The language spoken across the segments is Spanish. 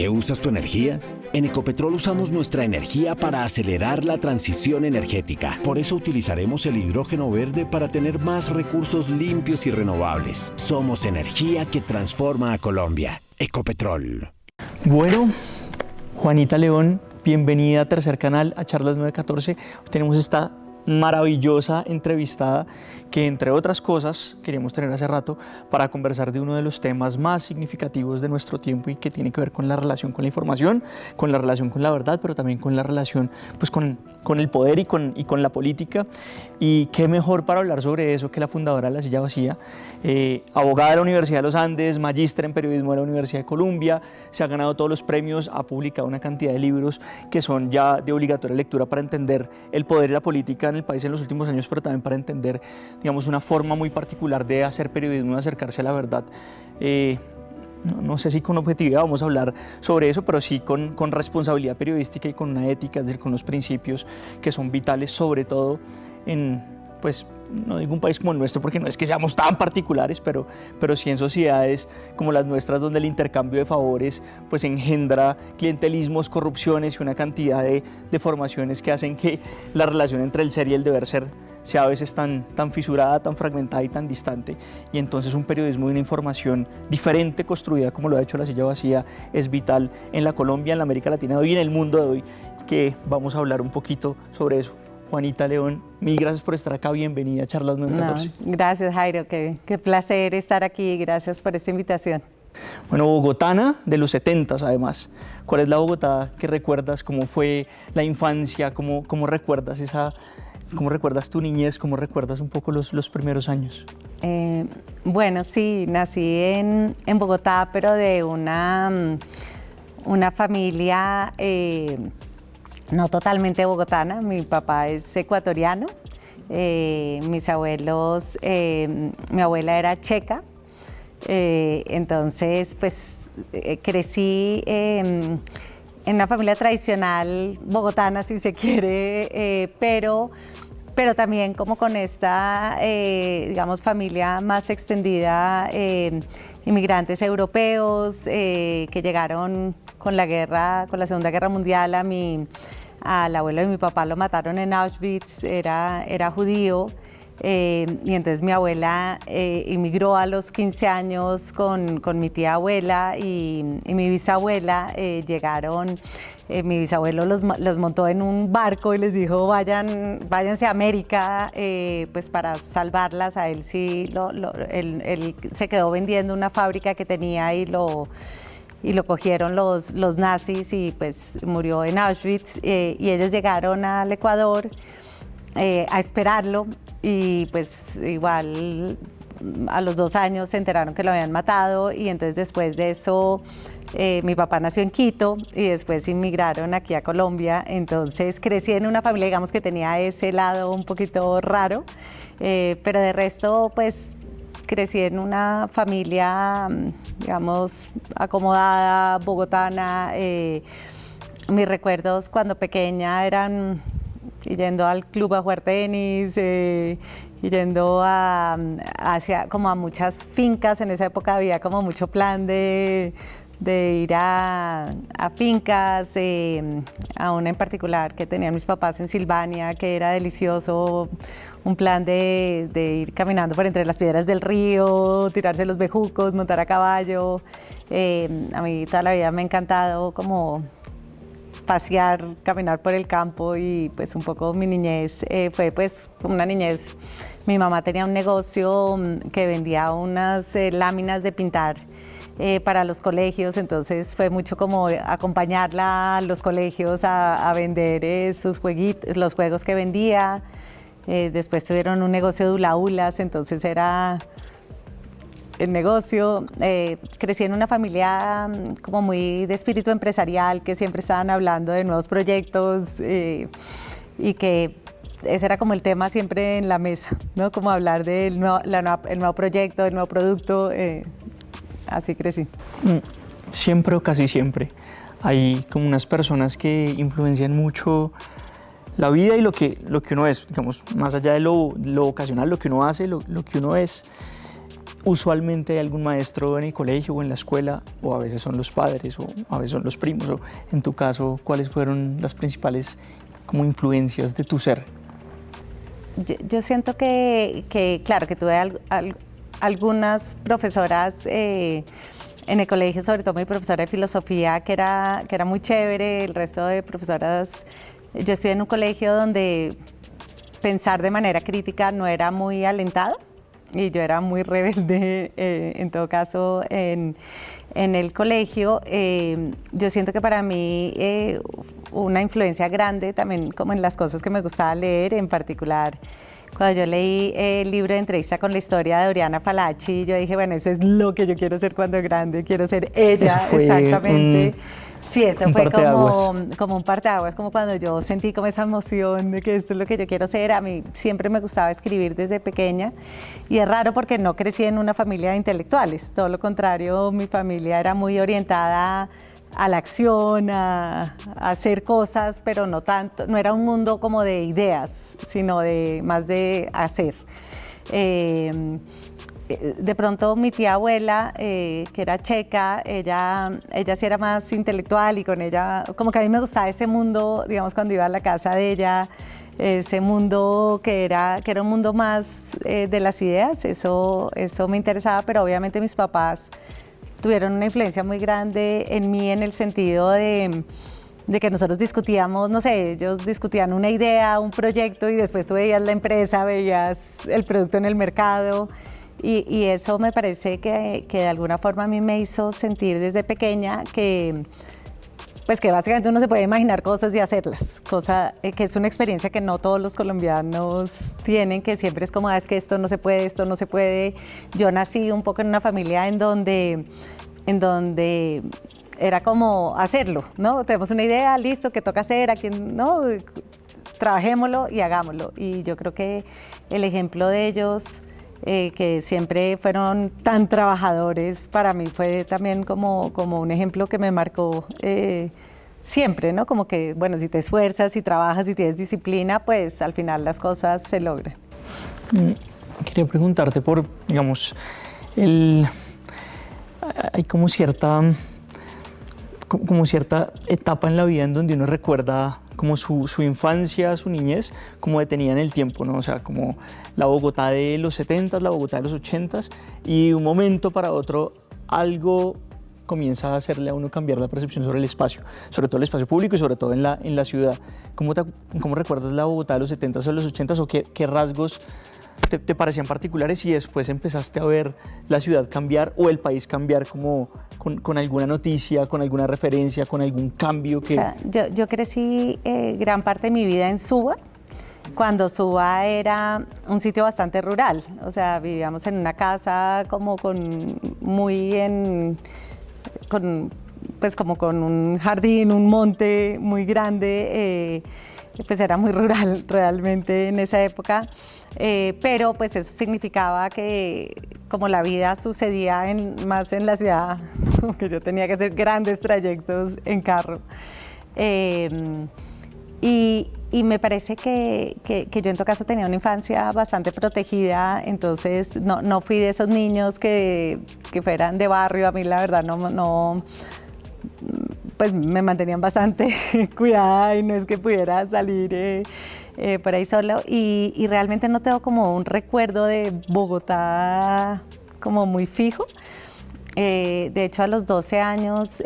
qué usas tu energía? En Ecopetrol usamos nuestra energía para acelerar la transición energética. Por eso utilizaremos el hidrógeno verde para tener más recursos limpios y renovables. Somos energía que transforma a Colombia. Ecopetrol. Bueno, Juanita León, bienvenida a Tercer Canal, a Charlas 914. Tenemos esta maravillosa entrevistada que, entre otras cosas, queríamos tener hace rato para conversar de uno de los temas más significativos de nuestro tiempo y que tiene que ver con la relación con la información, con la relación con la verdad, pero también con la relación pues, con el poder y con la política. Y qué mejor para hablar sobre eso que la fundadora de La Silla Vacía, abogada de la Universidad de los Andes, magíster en periodismo de la Universidad de Columbia, se ha ganado todos los premios, ha publicado una cantidad de libros que son ya de obligatoria lectura para entender el poder y la política en el país en los últimos años, pero también para entender, digamos, una forma muy particular de hacer periodismo, de acercarse a la verdad. No sé si con objetividad vamos a hablar sobre eso, pero sí con responsabilidad periodística y con una ética, es decir, con unos principios que son vitales, sobre todo en, pues, no digo un país como el nuestro, porque no es que seamos tan particulares, pero sí en sociedades como las nuestras, donde el intercambio de favores pues engendra clientelismos, corrupciones y una cantidad de deformaciones que hacen que la relación entre el ser y el deber ser sea a veces tan fisurada, tan fragmentada y tan distante. Y entonces un periodismo y una información diferente, construida como lo ha hecho La Silla Vacía, es vital en la Colombia, en la América Latina de hoy y en el mundo de hoy, que vamos a hablar un poquito sobre eso. Juanita León, mil gracias por estar acá, bienvenida a Charlas 914. Gracias, Jairo, qué placer estar aquí, gracias por esta invitación. Bueno, bogotana de los 70s además. ¿Cuál es la Bogotá que recuerdas? ¿Cómo fue la infancia? ¿Cómo recuerdas tu niñez? ¿Cómo recuerdas un poco los primeros años? Bueno, sí, nací en Bogotá, pero de una familia no totalmente bogotana. Mi papá es ecuatoriano, mis abuelos, mi abuela era checa, entonces pues crecí en una familia tradicional bogotana, si se quiere, pero también como con esta, digamos, familia más extendida, inmigrantes europeos que llegaron con la Segunda Guerra Mundial. Al abuelo de mi papá lo mataron en Auschwitz, era judío, y entonces mi abuela inmigró a los 15 años con mi tía abuela y mi bisabuela llegaron. Mi bisabuelo los montó en un barco y les dijo váyanse a América, pues para salvarlas. A él sí, él se quedó vendiendo una fábrica que tenía y lo cogieron los nazis y pues murió en Auschwitz, y ellos llegaron al Ecuador a esperarlo y pues igual a los 2 años se enteraron que lo habían matado y entonces después de eso mi papá nació en Quito y después inmigraron aquí a Colombia. Entonces crecí en una familia, digamos, que tenía ese lado un poquito raro, pero de resto pues crecí en una familia, digamos, acomodada, bogotana. Mis recuerdos cuando pequeña eran yendo al club a jugar tenis, yendo hacia como a muchas fincas. En esa época había como mucho plan de ir a fincas, a una en particular que tenían mis papás en Silvania, que era delicioso. Un plan de ir caminando por entre las piedras del río, tirarse los bejucos, montar a caballo. A mí toda la vida me ha encantado como pasear, caminar por el campo y pues un poco mi niñez fue pues una niñez. Mi mamá tenía un negocio que vendía unas láminas de pintar para los colegios, entonces fue mucho como acompañarla a los colegios a vender los juegos que vendía. Después tuvieron un negocio de hula hulas, entonces era el negocio. Crecí en una familia como muy de espíritu empresarial, que siempre estaban hablando de nuevos proyectos y que ese era como el tema siempre en la mesa, ¿no? Como hablar del el nuevo proyecto, el nuevo producto. Así crecí. Siempre o casi siempre hay como unas personas que influencian mucho la vida y lo que uno es, digamos, más allá de lo ocasional, lo que uno hace, lo que uno es. usualmente hay algún maestro en el colegio o en la escuela, o a veces son los padres, o a veces son los primos, o en tu caso, ¿cuáles fueron las principales como influencias de tu ser? Yo siento claro, que tuve algunas profesoras en el colegio, sobre todo mi profesora de filosofía, que era muy chévere. El resto de profesoras, yo estudié en un colegio donde pensar de manera crítica no era muy alentado, y yo era muy rebelde, en todo caso, en el colegio. Yo siento que para mí una influencia grande también como en las cosas que me gustaba leer, en particular cuando yo leí el libro de entrevista con la historia de Oriana Fallaci, yo dije, bueno, eso es lo que yo quiero ser cuando grande, quiero ser ella, exactamente. Sí, eso fue como un parteaguas, como cuando yo sentí como esa emoción de que esto es lo que yo quiero ser. A mí siempre me gustaba escribir desde pequeña, y es raro porque no crecí en una familia de intelectuales, todo lo contrario, mi familia era muy orientada a la acción, a hacer cosas, pero no tanto, no era un mundo como de ideas, sino más de hacer. De pronto mi tía abuela, que era checa, ella sí era más intelectual, y con ella, como que a mí me gustaba ese mundo, digamos, cuando iba a la casa de ella, ese mundo que era un mundo más de las ideas, eso me interesaba, pero obviamente mis papás tuvieron una influencia muy grande en mí, en el sentido de que nosotros discutíamos, no sé, ellos discutían una idea, un proyecto, y después tú veías la empresa, veías el producto en el mercado, y eso me parece que de alguna forma a mí me hizo sentir desde pequeña que básicamente uno se puede imaginar cosas y hacerlas, que es una experiencia que no todos los colombianos tienen, que siempre es como, es que esto no se puede, esto no se puede. Yo nací un poco en una familia en donde era como hacerlo, ¿no? Tenemos una idea, listo, que toca hacer, aquí, ¿no? Trabajémoslo y hagámoslo. Y yo creo que el ejemplo de ellos, que siempre fueron tan trabajadores, para mí fue también como un ejemplo que me marcó siempre, ¿no? Como que, bueno, si te esfuerzas, si trabajas, si tienes disciplina, pues al final las cosas se logran. Quería preguntarte por, digamos, hay como cierta etapa en la vida en donde uno recuerda como su infancia, su niñez, como detenida en el tiempo, ¿no? O sea, como la Bogotá de los 70s, la Bogotá de los 80s, y de un momento para otro algo comienza a hacerle a uno cambiar la percepción sobre el espacio, sobre todo el espacio público y sobre todo en la ciudad. ¿Cómo recuerdas la Bogotá de los 70s o de los 80s, o qué rasgos te parecían particulares, y después empezaste a ver la ciudad cambiar o el país cambiar como con alguna noticia, con alguna referencia, con algún cambio que... O sea, yo crecí gran parte de mi vida en Suba, cuando Suba era un sitio bastante rural. O sea, vivíamos en una casa como con un jardín, un monte muy grande, pues era muy rural realmente en esa época, pero pues eso significaba que como la vida sucedía más en la ciudad, que yo tenía que hacer grandes trayectos en carro. Y me parece que yo en todo caso tenía una infancia bastante protegida, entonces no fui de esos niños que fueran de barrio. A mí la verdad no pues me mantenían bastante cuidada, y no es que pudiera salir por ahí solo, y realmente no tengo como un recuerdo de Bogotá como muy fijo. De hecho, a los 12 años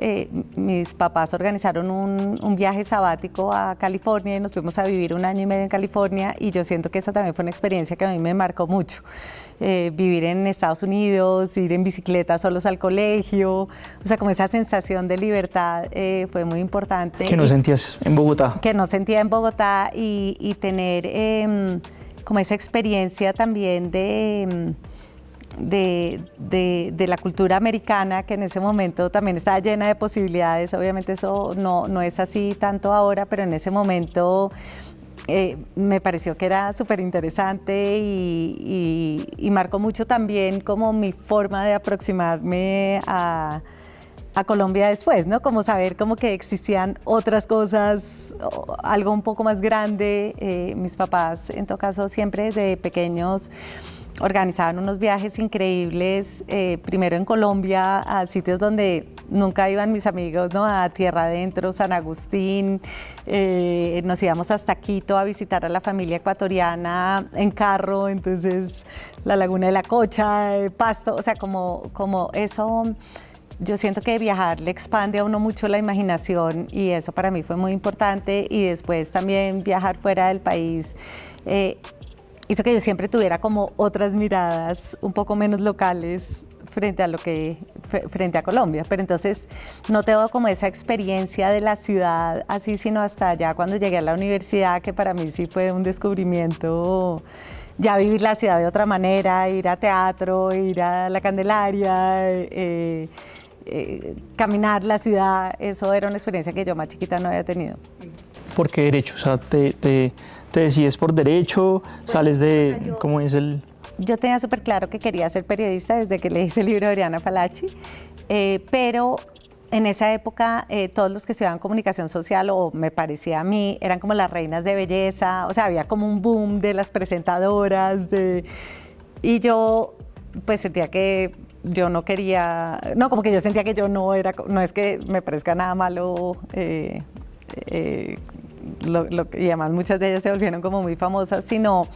mis papás organizaron un viaje sabático a California, y nos fuimos a vivir 1 año y medio en California, y yo siento que esa también fue una experiencia que a mí me marcó mucho. Vivir en Estados Unidos, ir en bicicleta solos al colegio, o sea, como esa sensación de libertad fue muy importante. ¿Que no sentías en Bogotá? Que no sentía en Bogotá, y tener como esa experiencia también de la cultura americana, que en ese momento también estaba llena de posibilidades. Obviamente eso no es así tanto ahora, pero en ese momento me pareció que era súper interesante, y marcó mucho también como mi forma de aproximarme a Colombia después, ¿no? Como saber como que existían otras cosas, algo un poco más grande. Mis papás, en todo caso, siempre desde pequeños organizaban unos viajes increíbles, primero en Colombia, a sitios donde nunca iban mis amigos, ¿no? A Tierra Adentro, San Agustín, nos íbamos hasta Quito a visitar a la familia ecuatoriana en carro, entonces la Laguna de la Cocha, Pasto, o sea, como eso. Yo siento que viajar le expande a uno mucho la imaginación y eso para mí fue muy importante, y después también viajar fuera del país hizo que yo siempre tuviera como otras miradas un poco menos locales frente a Colombia, pero entonces no tengo como esa experiencia de la ciudad así, sino hasta allá cuando llegué a la universidad, que para mí sí fue un descubrimiento. Ya vivir la ciudad de otra manera, ir a teatro, ir a la Candelaria, caminar la ciudad, eso era una experiencia que yo más chiquita no había tenido. ¿Por qué derecho? O sea, te decides por derecho, sales de, ¿cómo es el...? Yo tenía súper claro que quería ser periodista desde que leí ese libro de Oriana Fallaci, pero en esa época todos los que estudiaban comunicación social, o me parecía a mí, eran como las reinas de belleza, o sea, había como un boom de las presentadoras, y yo pues sentía que yo no quería, no, como que yo sentía que yo no era, no es que me parezca nada malo, y además muchas de ellas se volvieron como muy famosas, sino,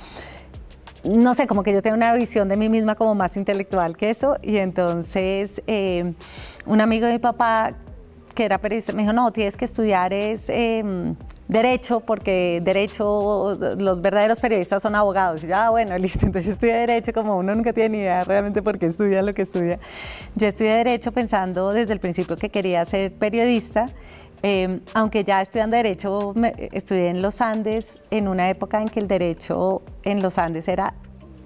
no sé, como que yo tengo una visión de mí misma como más intelectual que eso, y entonces un amigo de mi papá, que era periodista, me dijo, no, tienes que estudiar Derecho, porque Derecho, los verdaderos periodistas son abogados. Y yo, bueno, listo, entonces yo estudié Derecho, como uno nunca tiene ni idea realmente por qué estudia lo que estudia. Yo estudié Derecho pensando desde el principio que quería ser periodista, aunque ya estudiando Derecho, estudié en los Andes, en una época en que el Derecho en los Andes era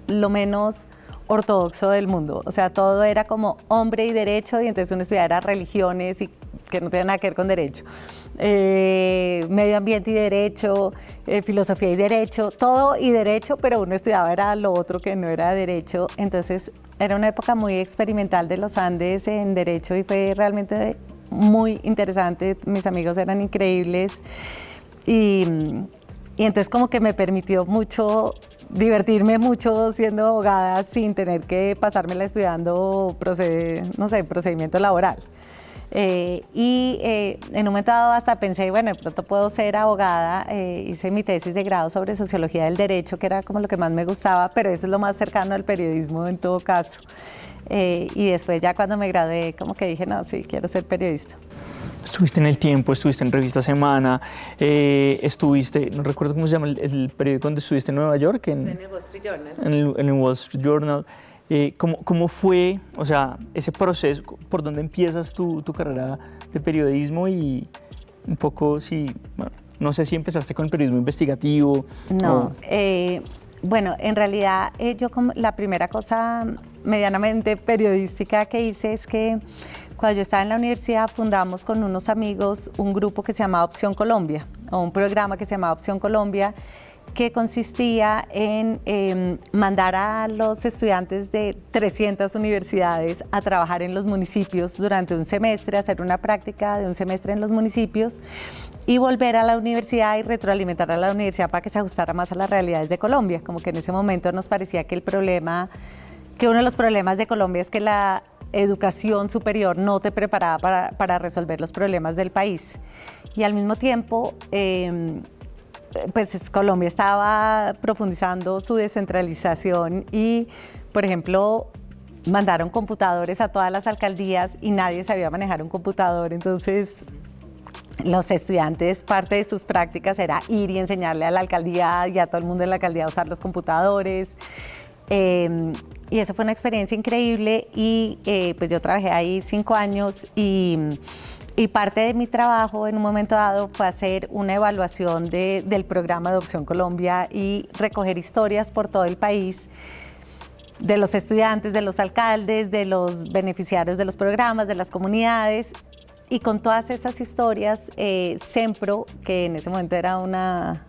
lo menos ortodoxo del mundo, o sea, todo era como hombre y derecho, y entonces uno estudiaba religiones y que no tenían nada que ver con derecho, medio ambiente y derecho, filosofía y derecho, todo y derecho, pero uno estudiaba era lo otro que no era derecho. Entonces era una época muy experimental de los Andes en derecho y fue realmente muy interesante, mis amigos eran increíbles, y entonces como que me permitió mucho divertirme mucho siendo abogada sin tener que pasármela estudiando procedimiento laboral. En un momento dado hasta pensé, bueno, de pronto puedo ser abogada, hice mi tesis de grado sobre sociología del derecho, que era como lo que más me gustaba, pero eso es lo más cercano al periodismo en todo caso. Y después ya cuando me gradué, como que dije, no, sí, quiero ser periodista. Estuviste en El Tiempo, estuviste en Revista Semana, estuviste, no recuerdo cómo se llama el periódico donde estuviste en Nueva York. En el Wall Street Journal. En el Wall Street Journal. ¿Cómo fue, o sea, ese proceso, por dónde empiezas tu carrera de periodismo? Y un poco, bueno, no sé si empezaste con el periodismo investigativo. No, bueno, en realidad yo como la primera cosa medianamente periodística que hice es que cuando yo estaba en la universidad fundamos con unos amigos un grupo que se llamaba Opción Colombia, o un programa que se llamaba Opción Colombia, que consistía en mandar a los estudiantes de 300 universidades a trabajar en los municipios durante un semestre, hacer una práctica de un semestre en los municipios y volver a la universidad y retroalimentar a la universidad para que se ajustara más a las realidades de Colombia. Como que en ese momento nos parecía que uno de los problemas de Colombia es que la educación superior no te preparaba para resolver los problemas del país. Y al mismo tiempo, pues Colombia estaba profundizando su descentralización y, por ejemplo, mandaron computadores a todas las alcaldías y nadie sabía manejar un computador. Entonces, los estudiantes, parte de sus prácticas era ir y enseñarle a la alcaldía y a todo el mundo en la alcaldía a usar los computadores. Y eso fue una experiencia increíble y pues yo trabajé ahí 5 años y parte de mi trabajo en un momento dado fue hacer una evaluación del programa de Opción Colombia y recoger historias por todo el país de los estudiantes, de los alcaldes, de los beneficiarios de los programas, de las comunidades. Y con todas esas historias, Sempro, que en ese momento era una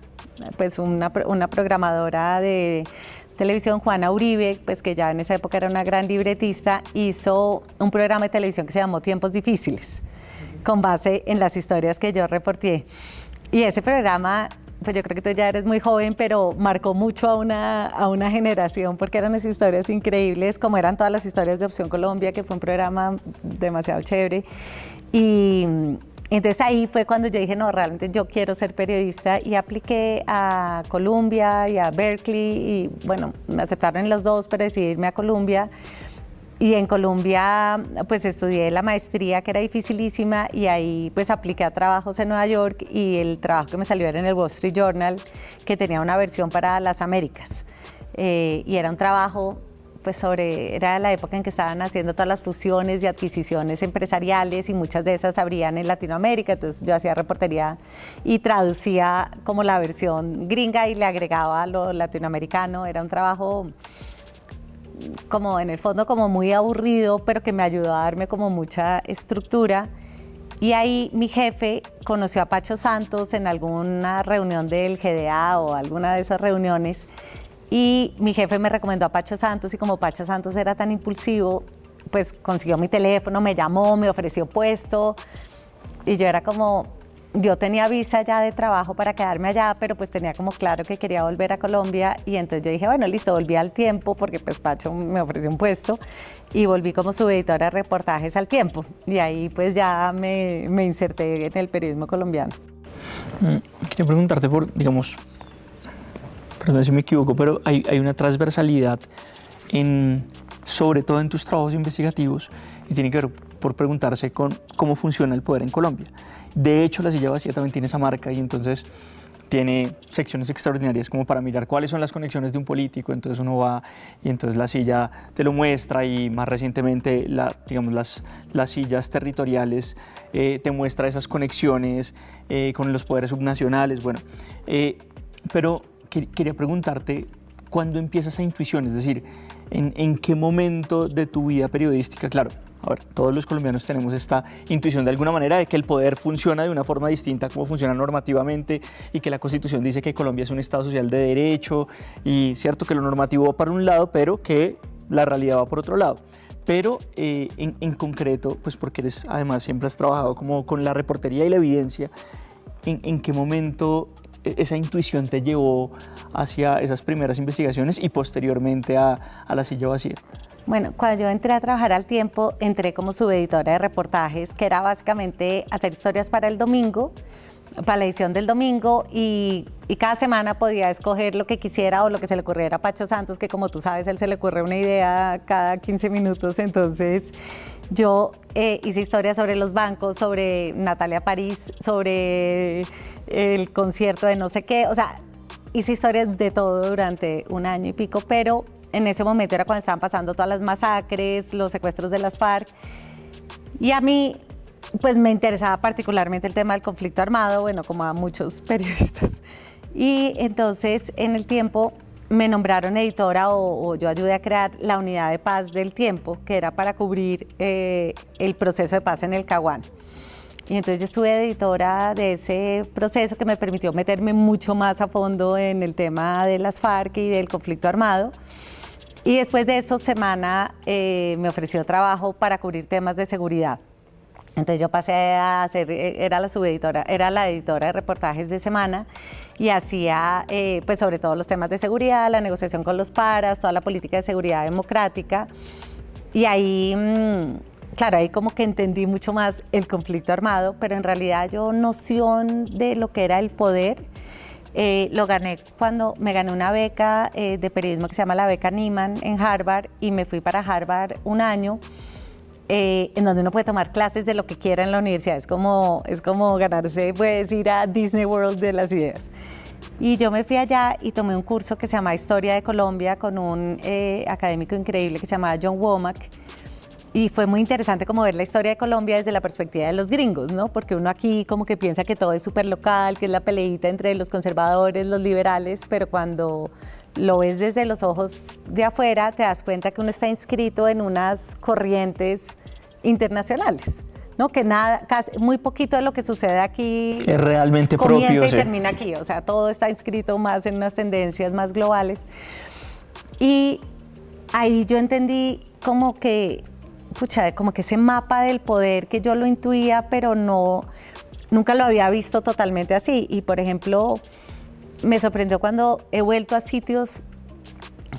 programadora de televisión, Juana Uribe, pues que ya en esa época era una gran libretista, hizo un programa de televisión que se llamó Tiempos Difíciles, con base en las historias que yo reporté. Y ese programa pues yo creo que tú ya eres muy joven, pero marcó mucho a una generación porque eran unas historias increíbles, como eran todas las historias de Opción Colombia, que fue un programa demasiado chévere. Y entonces ahí fue cuando yo dije, no, realmente yo quiero ser periodista, y apliqué a Columbia y a Berkeley, y bueno, me aceptaron en los dos, pero decidí irme a Columbia. Y en Colombia pues estudié la maestría, que era dificilísima, y ahí pues apliqué a trabajos en Nueva York, y el trabajo que me salió era en el Wall Street Journal, que tenía una versión para las Américas. Y era un trabajo pues era la época en que estaban haciendo todas las fusiones y adquisiciones empresariales, y muchas de esas abrían en Latinoamérica, entonces yo hacía reportería y traducía como la versión gringa y le agregaba lo latinoamericano. Era un trabajo como en el fondo como muy aburrido, pero que me ayudó a darme como mucha estructura. Y ahí mi jefe conoció a Pacho Santos en alguna reunión del GDA o alguna de esas reuniones, y mi jefe me recomendó a Pacho Santos, y como Pacho Santos era tan impulsivo, pues consiguió mi teléfono, me llamó, me ofreció puesto, y yo era como, yo tenía visa ya de trabajo para quedarme allá, pero pues tenía como claro que quería volver a Colombia, y entonces yo dije, bueno, listo, volví al Tiempo, porque pues Pacho me ofreció un puesto, y volví como subeditora de reportajes al Tiempo, y ahí pues ya me inserté en el periodismo colombiano. Quería preguntarte por, digamos, perdón si me equivoco, pero hay una transversalidad sobre todo en tus trabajos investigativos, y tiene que ver por preguntarse con cómo funciona el poder en Colombia. De hecho, La Silla Vacía también tiene esa marca, y entonces tiene secciones extraordinarias como para mirar cuáles son las conexiones de un político. Entonces uno va y entonces La Silla te lo muestra, y más recientemente digamos, las sillas territoriales te muestra esas conexiones con los poderes subnacionales. Bueno, pero quería preguntarte, ¿cuándo empieza esa intuición? Es decir, ¿en qué momento de tu vida periodística? Claro, a ver, todos los colombianos tenemos esta intuición de alguna manera de que el poder funciona de una forma distinta a cómo funciona normativamente, y que la Constitución dice que Colombia es un Estado social de derecho, y cierto que lo normativo va para un lado, pero que la realidad va por otro lado. Pero en concreto, pues porque además siempre has trabajado como con la reportería y la evidencia, ¿en qué momento esa intuición te llevó hacia esas primeras investigaciones y posteriormente a La Silla Vacía? Bueno, cuando yo entré a trabajar al Tiempo, entré como subeditora de reportajes, que era básicamente hacer historias para el domingo, para la edición del domingo, y cada semana podía escoger lo que quisiera o lo que se le ocurriera a Pacho Santos, que como tú sabes, él se le ocurre una idea cada 15 minutos. Entonces yo hice historias sobre los bancos, sobre Natalia París, sobre el concierto de no sé qué, o sea, hice historias de todo durante un año y pico, pero en ese momento era cuando estaban pasando todas las masacres, los secuestros de las FARC, y a mí pues me interesaba particularmente el tema del conflicto armado, bueno, como a muchos periodistas. Y entonces en el Tiempo me nombraron editora, o yo ayudé a crear la unidad de paz del Tiempo, que era para cubrir el proceso de paz en el Caguán. Y entonces yo estuve editora de ese proceso, que me permitió meterme mucho más a fondo en el tema de las FARC y del conflicto armado. Y después de eso, Semana me ofreció trabajo para cubrir temas de seguridad. Entonces yo pasé a hacer, era la editora de reportajes de Semana, y hacía pues sobre todo los temas de seguridad, la negociación con los paras, toda la política de seguridad democrática. Y ahí, claro, ahí como que entendí mucho más el conflicto armado, pero en realidad yo noción de lo que era el poder lo gané cuando me gané una beca de periodismo que se llama la beca Nieman en Harvard, y me fui para Harvard un año, en donde uno puede tomar clases de lo que quiera en la universidad. Es como ganarse, puedes ir a Disney World de las ideas. Y yo me fui allá y tomé un curso que se llama Historia de Colombia con un académico increíble que se llamaba John Womack. Y fue muy interesante como ver la historia de Colombia desde la perspectiva de los gringos, ¿no? Porque uno aquí como que piensa que todo es súper local, que es la peleita entre los conservadores, los liberales, pero cuando lo ves desde los ojos de afuera, te das cuenta que uno está inscrito en unas corrientes internacionales, ¿no? Que nada, casi, muy poquito de lo que sucede aquí es realmente comienza propio, y sí, termina aquí. O sea, todo está inscrito más en unas tendencias más globales. Y ahí yo entendí como que ese mapa del poder, que yo lo intuía, pero nunca lo había visto totalmente así. Y por ejemplo, me sorprendió cuando he vuelto a sitios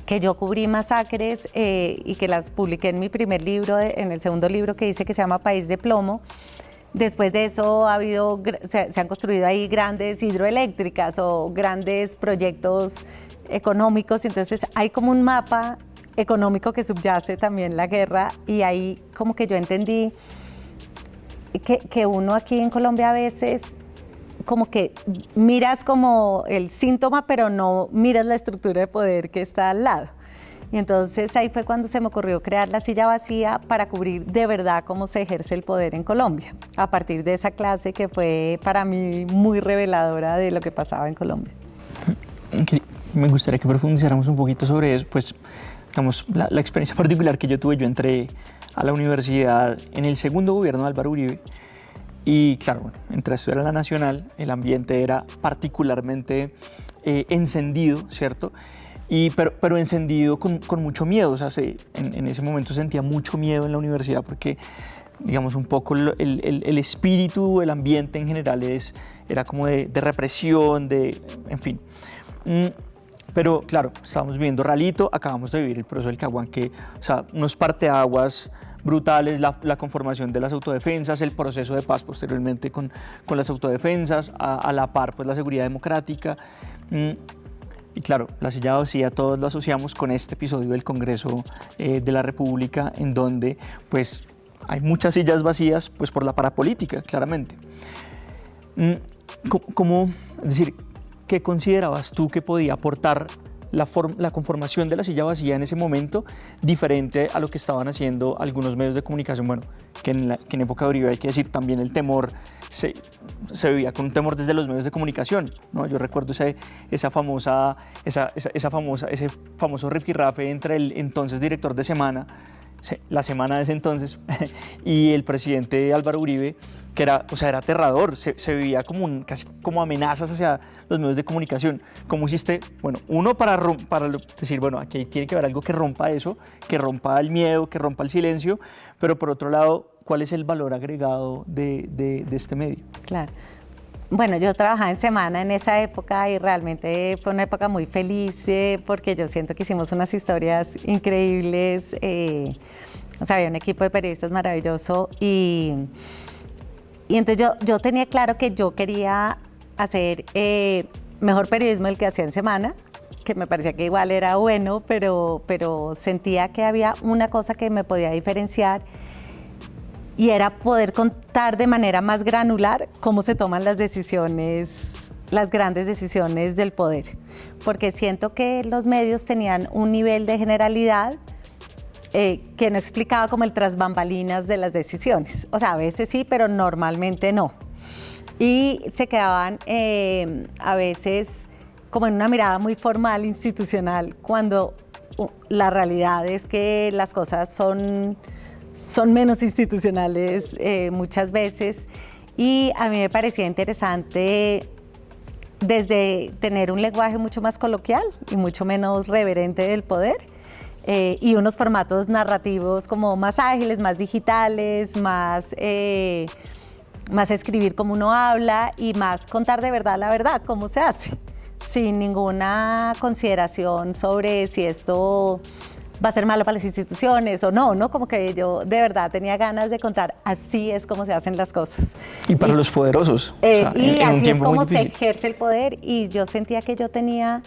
que yo cubrí masacres y que las publiqué en mi primer libro, en el segundo libro que hice, que se llama País de Plomo. Después de eso se han construido ahí grandes hidroeléctricas o grandes proyectos económicos, entonces hay como un mapa económico que subyace también la guerra, y ahí como que yo entendí que uno aquí en Colombia a veces como que miras como el síntoma, pero no miras la estructura de poder que está al lado. Y entonces ahí fue cuando se me ocurrió crear La Silla Vacía para cubrir de verdad cómo se ejerce el poder en Colombia, a partir de esa clase que fue para mí muy reveladora de lo que pasaba en Colombia. Me gustaría que profundizáramos un poquito sobre eso, pues digamos, la experiencia particular que yo tuve. Yo entré a la universidad en el segundo gobierno de Álvaro Uribe, y claro, bueno, entré a estudiar a la Nacional, el ambiente era particularmente encendido, ¿cierto? Pero encendido con mucho miedo, o sea, en ese momento sentía mucho miedo en la universidad porque, digamos, un poco el espíritu, el ambiente en general era como de represión, en fin. Pero claro, estábamos viviendo realito, acabamos de vivir el proceso del Caguán, que, o sea, unos parteaguas brutales, la conformación de las autodefensas, el proceso de paz posteriormente con las autodefensas, a la par pues la seguridad democrática. Y claro, La Silla Vacía todos lo asociamos con este episodio del Congreso de la República, en donde pues hay muchas sillas vacías pues por la parapolítica, claramente. Es decir, ¿qué considerabas tú que podía aportar la conformación de La Silla Vacía en ese momento, diferente a lo que estaban haciendo algunos medios de comunicación? Bueno, que en época de Uribe, hay que decir, también el temor se vivía con un temor desde los medios de comunicación, ¿no? Yo recuerdo ese famoso rifirrafe entre el entonces director de Semana, La Semana de ese entonces, y el presidente Álvaro Uribe, que era aterrador, se vivía casi como amenazas hacia los medios de comunicación. ¿Cómo hiciste? Bueno, uno para decir, bueno, aquí tiene que haber algo que rompa eso, que rompa el miedo, que rompa el silencio, pero por otro lado, ¿cuál es el valor agregado de este medio? Claro. Bueno, yo trabajaba en Semana en esa época y realmente fue una época muy feliz porque yo siento que hicimos unas historias increíbles. Había un equipo de periodistas maravilloso y entonces yo tenía claro que yo quería hacer mejor periodismo del que hacía en Semana, que me parecía que igual era bueno, pero sentía que había una cosa que me podía diferenciar, y era poder contar de manera más granular cómo se toman las decisiones, las grandes decisiones del poder. Porque siento que los medios tenían un nivel de generalidad que no explicaba como el tras bambalinas de las decisiones. O sea, a veces sí, pero normalmente no. Y se quedaban a veces como en una mirada muy formal, institucional, cuando la realidad es que las cosas son menos institucionales muchas veces, y a mí me parecía interesante desde tener un lenguaje mucho más coloquial y mucho menos reverente del poder, y unos formatos narrativos como más ágiles, más digitales, más escribir como uno habla y más contar de verdad la verdad, cómo se hace, sin ninguna consideración sobre si esto va a ser malo para las instituciones o no, ¿no? Como que yo de verdad tenía ganas de contar, así es como se hacen las cosas. Y para los poderosos. Y así es como se ejerce el poder, y yo sentía que yo tenía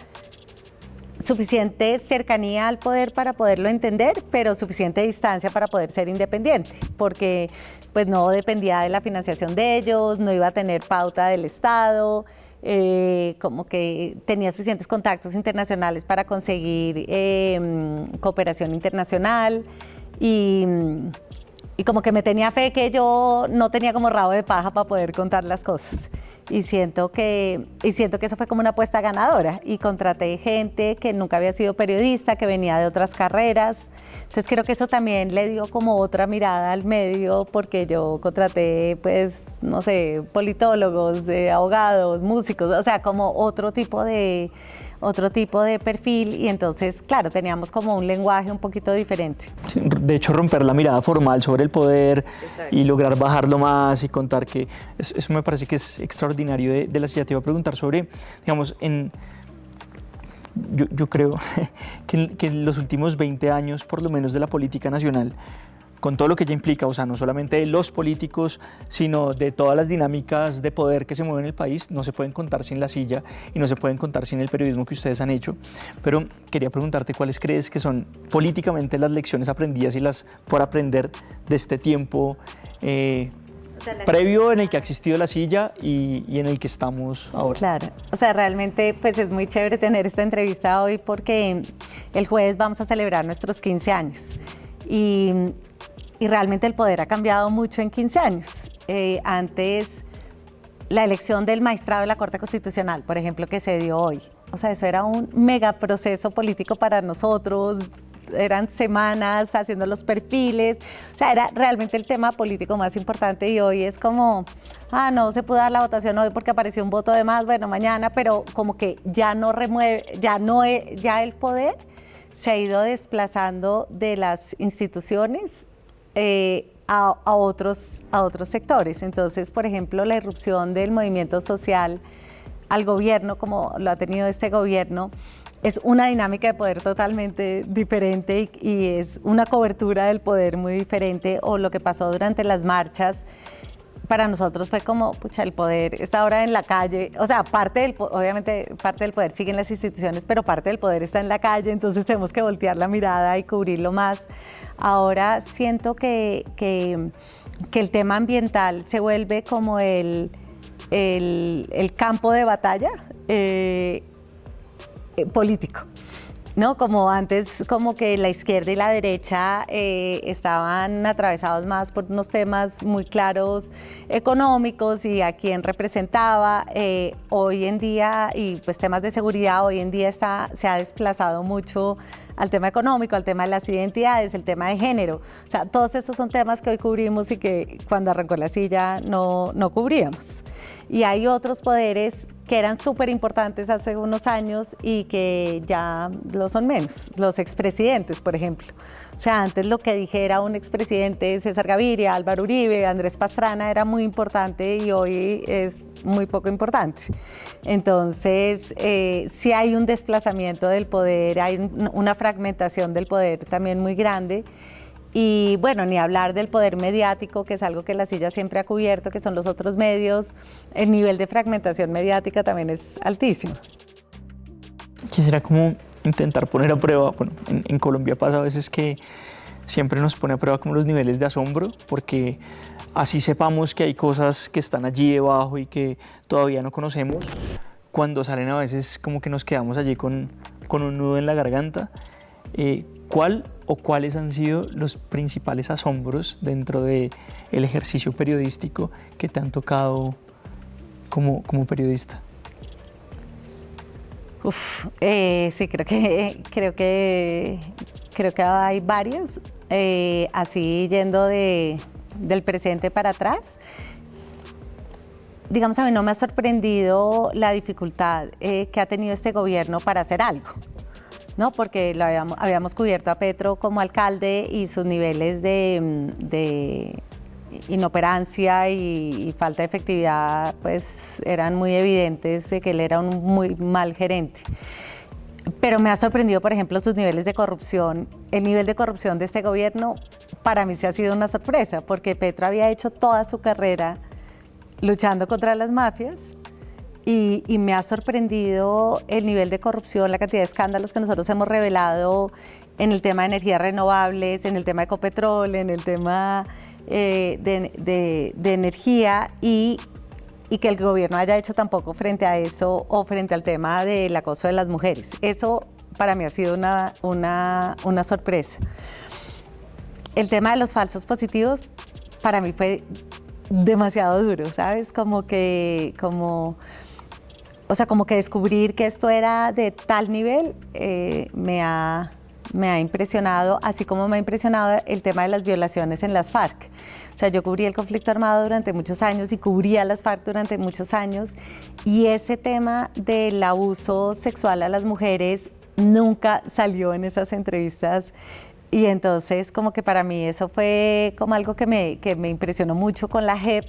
suficiente cercanía al poder para poderlo entender, pero suficiente distancia para poder ser independiente, porque pues no dependía de la financiación de ellos, no iba a tener pauta del Estado, como que tenía suficientes contactos internacionales para conseguir cooperación internacional, y como que me tenía fe que yo no tenía como rabo de paja para poder contar las cosas. Y siento que eso fue como una apuesta ganadora, y contraté gente que nunca había sido periodista, que venía de otras carreras. Entonces creo que eso también le dio como otra mirada al medio, porque yo contraté, pues, no sé, politólogos, abogados, músicos, o sea, como otro tipo de perfil, y entonces, claro, teníamos como un lenguaje un poquito diferente. De hecho, romper la mirada formal sobre el poder. Exacto. Y lograr bajarlo más y contar que eso me parece que es extraordinario. extraordinario de la silla. Te iba a preguntar sobre, digamos, yo creo que en los últimos 20 años, por lo menos de la política nacional, con todo lo que ella implica, o sea, no solamente de los políticos, sino de todas las dinámicas de poder que se mueven en el país, no se pueden contar sin la silla y no se pueden contar sin el periodismo que ustedes han hecho. Pero quería preguntarte cuáles crees que son políticamente las lecciones aprendidas y las por aprender de este tiempo previo en el que ha existido la silla y en el que estamos ahora. Claro, o sea, realmente pues es muy chévere tener esta entrevista hoy porque el jueves vamos a celebrar nuestros 15 años y realmente el poder ha cambiado mucho en 15 años. Antes, la elección del magistrado de la Corte Constitucional, por ejemplo, que se dio hoy, o sea, eso era un mega proceso político para nosotros. Eran semanas haciendo los perfiles, o sea, era realmente el tema político más importante y hoy es como, no se pudo dar la votación hoy porque apareció un voto de más, bueno, mañana, pero como que ya no remueve, ya el poder se ha ido desplazando de las instituciones a otros sectores. Entonces, por ejemplo, la irrupción del movimiento social al gobierno, como lo ha tenido este gobierno, es una dinámica de poder totalmente diferente y es una cobertura del poder muy diferente. O lo que pasó durante las marchas, para nosotros fue como, pucha, el poder está ahora en la calle, o sea, obviamente parte del poder sigue en las instituciones, pero parte del poder está en la calle, entonces tenemos que voltear la mirada y cubrirlo más. Ahora siento que el tema ambiental se vuelve como el campo de batalla político, ¿no? Como antes, como que la izquierda y la derecha estaban atravesados más por unos temas muy claros económicos y a quién representaba. Hoy en día, y pues temas de seguridad, hoy en día se ha desplazado mucho al tema económico, al tema de las identidades, el tema de género. O sea, todos esos son temas que hoy cubrimos y que cuando arrancó la silla no cubríamos. Y hay otros poderes que eran súper importantes hace unos años y que ya lo son menos. Los expresidentes, por ejemplo. O sea, antes lo que dijera un expresidente, César Gaviria, Álvaro Uribe, Andrés Pastrana, era muy importante y hoy es muy poco importante. Entonces, sí hay un desplazamiento del poder, hay una fragmentación del poder también muy grande. Y bueno, ni hablar del poder mediático, que es algo que la silla siempre ha cubierto, que son los otros medios. El nivel de fragmentación mediática también es altísimo. Quisiera como intentar poner a prueba, bueno, en Colombia pasa a veces que siempre nos pone a prueba como los niveles de asombro, porque así sepamos que hay cosas que están allí debajo y que todavía no conocemos, cuando salen a veces como que nos quedamos allí con un nudo en la garganta. ¿Cuál o cuáles han sido los principales asombros dentro del ejercicio periodístico que te han tocado como periodista? Sí, creo que hay varios. Así yendo del presente para atrás. Digamos, a mí no me ha sorprendido la dificultad que ha tenido este gobierno para hacer algo, ¿no? Porque habíamos cubierto a Petro como alcalde y sus niveles de inoperancia y falta de efectividad pues eran muy evidentes de que él era un muy mal gerente. Pero me ha sorprendido, por ejemplo, sus niveles de corrupción. El nivel de corrupción de este gobierno para mí sí ha sido una sorpresa, porque Petro había hecho toda su carrera luchando contra las mafias. Y me ha sorprendido el nivel de corrupción, la cantidad de escándalos que nosotros hemos revelado en el tema de energías renovables, en el tema de Ecopetrol, en el tema de energía y que el gobierno haya hecho tampoco frente a eso o frente al tema del acoso de las mujeres. Eso para mí ha sido una sorpresa. El tema de los falsos positivos para mí fue demasiado duro, ¿sabes? Como que descubrir que esto era de tal nivel me ha impresionado, así como me ha impresionado el tema de las violaciones en las FARC. O sea, yo cubrí el conflicto armado durante muchos años y cubría las FARC durante muchos años y ese tema del abuso sexual a las mujeres nunca salió en esas entrevistas. Y entonces como que para mí eso fue como algo que me impresionó mucho con la JEP,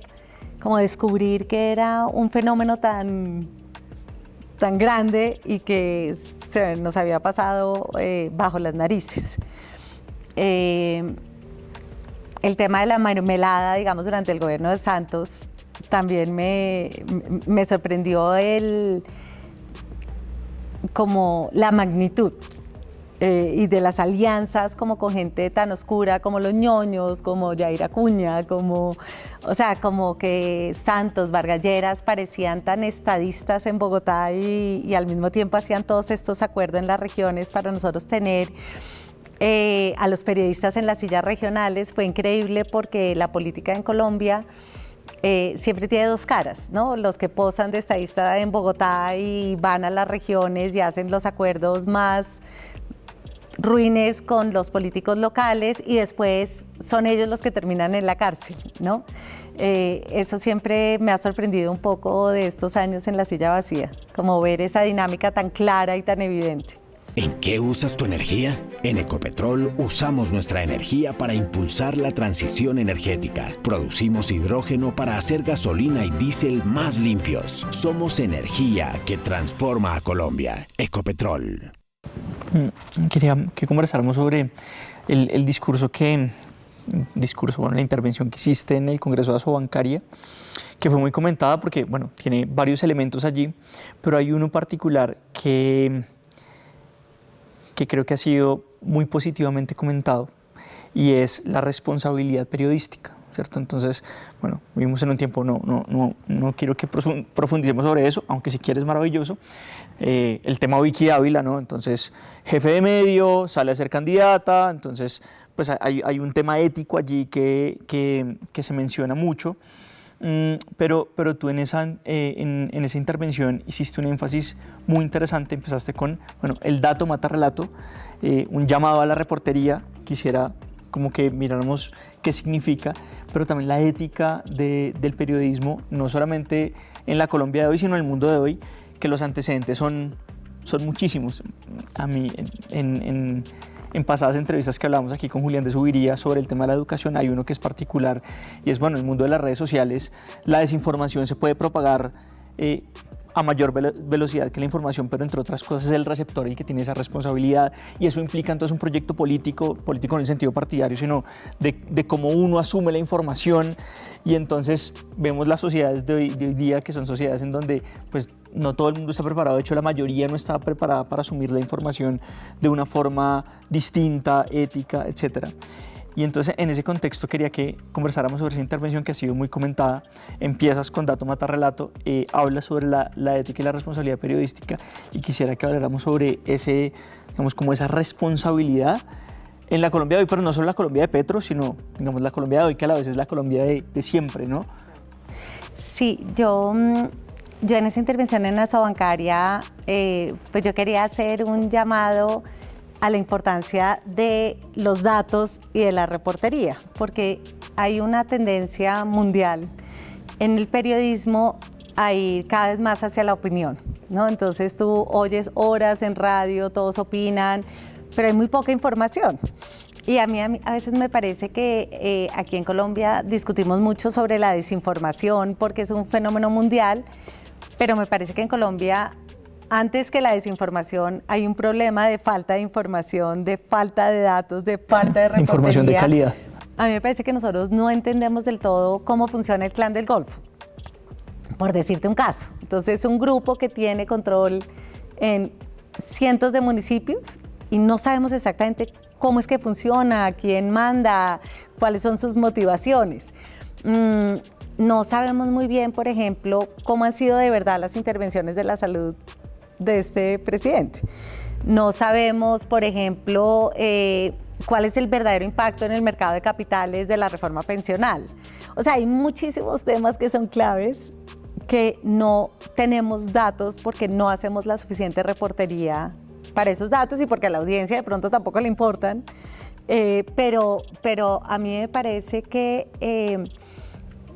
como descubrir que era un fenómeno tan grande y que nos había pasado bajo las narices. El tema de la mermelada, digamos, durante el gobierno de Santos, también me sorprendió como la magnitud y de las alianzas como con gente tan oscura como los ñoños, como Yair Acuña, o sea, como que Santos, Vargas Lleras parecían tan estadistas en Bogotá y al mismo tiempo hacían todos estos acuerdos en las regiones para nosotros tener a los periodistas en las sillas regionales. Fue increíble porque la política en Colombia siempre tiene dos caras, ¿no? Los que posan de estadista en Bogotá y van a las regiones y hacen los acuerdos más ruines con los políticos locales y después son ellos los que terminan en la cárcel, ¿no? Eso siempre me ha sorprendido un poco de estos años en la silla vacía, como ver esa dinámica tan clara y tan evidente. ¿En qué usas tu energía? En Ecopetrol usamos nuestra energía para impulsar la transición energética. Producimos hidrógeno para hacer gasolina y diésel más limpios. Somos energía que transforma a Colombia. Ecopetrol. Quería que conversáramos sobre el discurso, la intervención que hiciste en el Congreso de Asobancaria, que fue muy comentada porque, bueno, tiene varios elementos allí, pero hay uno particular que creo que ha sido muy positivamente comentado y es la responsabilidad periodística, ¿cierto? Entonces, bueno, vivimos en un tiempo, no quiero que profundicemos sobre eso, aunque si quieres maravilloso, el tema Vicky Dávila, ¿no? Entonces, jefe de medio, sale a ser candidata, entonces, pues hay un tema ético allí que se menciona mucho. Pero tú en esa intervención hiciste un énfasis muy interesante, empezaste con, bueno, el dato mata relato, un llamado a la reportería, quisiera como que miráramos qué significa, pero también la ética del periodismo, no solamente en la Colombia de hoy, sino en el mundo de hoy, que los antecedentes son muchísimos. A mí, en pasadas entrevistas que hablamos aquí con Julián de Subiría sobre el tema de la educación, hay uno que es particular y es, bueno, en el mundo de las redes sociales, la desinformación se puede propagar a mayor velocidad que la información, pero entre otras cosas es el receptor el que tiene esa responsabilidad y eso implica entonces un proyecto político en el sentido partidario, sino de cómo uno asume la información y entonces vemos las sociedades de hoy día que son sociedades en donde pues no todo el mundo está preparado, de hecho la mayoría no está preparada para asumir la información de una forma distinta, ética, etcétera. Y entonces en ese contexto quería que conversáramos sobre esa intervención que ha sido muy comentada. Empiezas con dato mata relato, hablas sobre la ética y la responsabilidad periodística y quisiera que habláramos sobre digamos, como esa responsabilidad en la Colombia de hoy, pero no solo la Colombia de Petro, sino digamos la Colombia de hoy que a la vez es la Colombia de siempre, ¿no? Sí, yo en esa intervención en Asobancaria, pues yo quería hacer un llamado a la importancia de los datos y de la reportería, porque hay una tendencia mundial en el periodismo a ir cada vez más hacia la opinión, ¿no? Entonces tú oyes horas en radio, todos opinan, pero hay muy poca información. Y a mí a veces me parece que aquí en Colombia discutimos mucho sobre la desinformación porque es un fenómeno mundial, pero me parece que en Colombia, antes que la desinformación, hay un problema de falta de información, de falta de datos, de falta de reportería. Información de calidad. A mí me parece que nosotros no entendemos del todo cómo funciona el Clan del Golfo, por decirte un caso. Entonces, es un grupo que tiene control en cientos de municipios y no sabemos exactamente cómo es que funciona, quién manda, cuáles son sus motivaciones. No sabemos muy bien, por ejemplo, cómo han sido de verdad las intervenciones de la salud de este presidente. No sabemos, por ejemplo, cuál es el verdadero impacto en el mercado de capitales de la reforma pensional. O sea, hay muchísimos temas que son claves que no tenemos datos porque no hacemos la suficiente reportería para esos datos y porque a la audiencia de pronto tampoco le importan. Pero a mí me parece que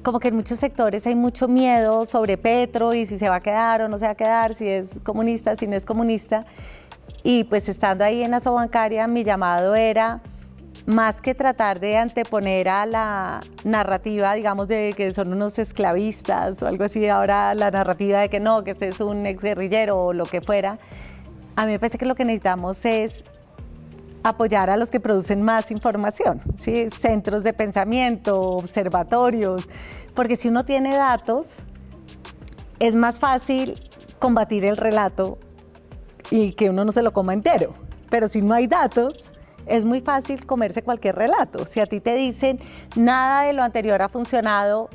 como que en muchos sectores hay mucho miedo sobre Petro y si se va a quedar o no se va a quedar, si es comunista, si no es comunista. Y pues estando ahí en Asobancaria, mi llamado era más que tratar de anteponer a la narrativa, digamos, de que son unos esclavistas o algo así, ahora la narrativa de que no, que este es un exguerrillero o lo que fuera, a mí me parece que lo que necesitamos es apoyar a los que producen más información, ¿sí? Centros de pensamiento, observatorios, porque si uno tiene datos, es más fácil combatir el relato y que uno no se lo coma entero. Pero si no hay datos, es muy fácil comerse cualquier relato. Si a ti te dicen nada de lo anterior ha funcionado,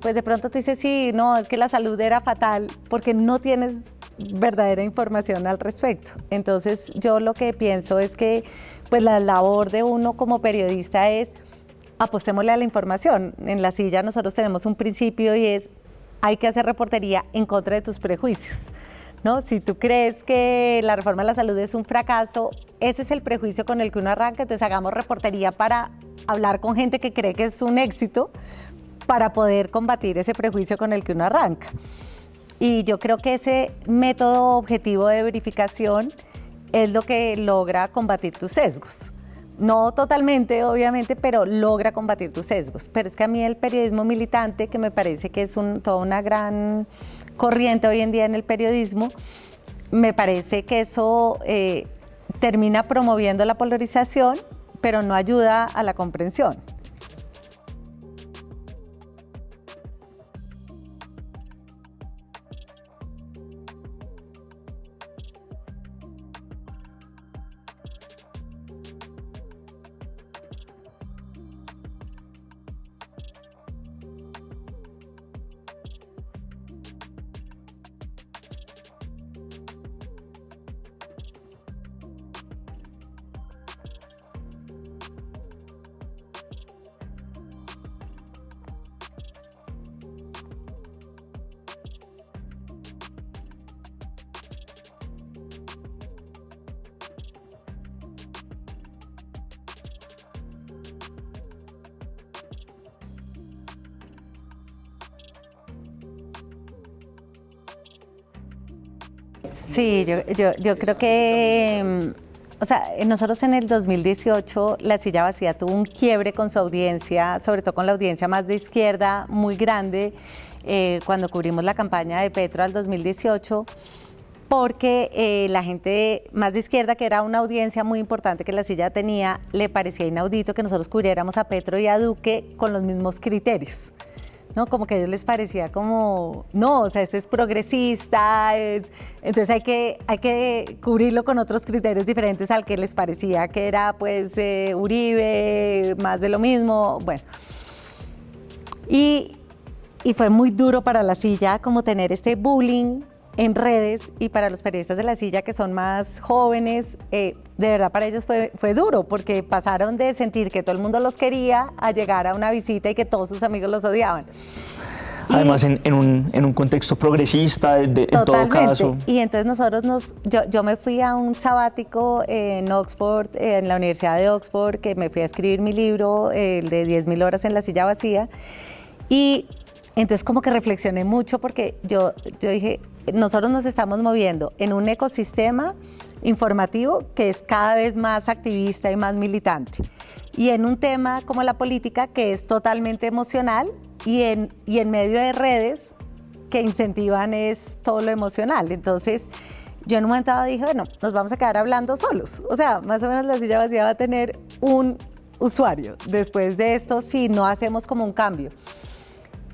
pues de pronto tú dices, sí, no, es que la salud era fatal, porque no tienes verdadera información al respecto. Entonces yo lo que pienso es que pues la labor de uno como periodista es apostémosle a la información. En La Silla nosotros tenemos un principio y es hay que hacer reportería en contra de tus prejuicios, ¿no? Si tú crees que la reforma de la salud es un fracaso, ese es el prejuicio con el que uno arranca, entonces hagamos reportería para hablar con gente que cree que es un éxito para poder combatir ese prejuicio con el que uno arranca. Y yo creo que ese método objetivo de verificación es lo que logra combatir tus sesgos. No totalmente, obviamente, pero logra combatir tus sesgos. Pero es que a mí el periodismo militante, que me parece que es toda una gran corriente hoy en día en el periodismo, me parece que eso termina promoviendo la polarización, pero no ayuda a la comprensión. Sí, yo creo que, o sea, nosotros en el 2018 La Silla Vacía tuvo un quiebre con su audiencia, sobre todo con la audiencia más de izquierda, muy grande, cuando cubrimos la campaña de Petro al 2018, porque la gente más de izquierda, que era una audiencia muy importante que La Silla tenía, le parecía inaudito que nosotros cubriéramos a Petro y a Duque con los mismos criterios. ¿No? Como que a ellos les parecía como, no, o sea, este es progresista, entonces hay que cubrirlo con otros criterios diferentes al que les parecía que era, pues, Uribe, más de lo mismo, bueno. Y fue muy duro para La Silla como tener este bullying en redes, y para los periodistas de La Silla que son más jóvenes, de verdad para ellos fue duro, porque pasaron de sentir que todo el mundo los quería a llegar a una visita y que todos sus amigos los odiaban. Además, en un contexto progresista, en todo caso. Y entonces nosotros yo me fui a un sabático en Oxford, en la Universidad de Oxford, que me fui a escribir mi libro, el de 10.000 horas en La Silla Vacía, y entonces como que reflexioné mucho, porque yo dije, nosotros nos estamos moviendo en un ecosistema informativo que es cada vez más activista y más militante, y en un tema como la política que es totalmente emocional, y en medio de redes que incentivan es todo lo emocional. Entonces yo en un momento dado dije, bueno, nos vamos a quedar hablando solos, o sea, más o menos La Silla Vacía va a tener un usuario después de esto si no hacemos como un cambio.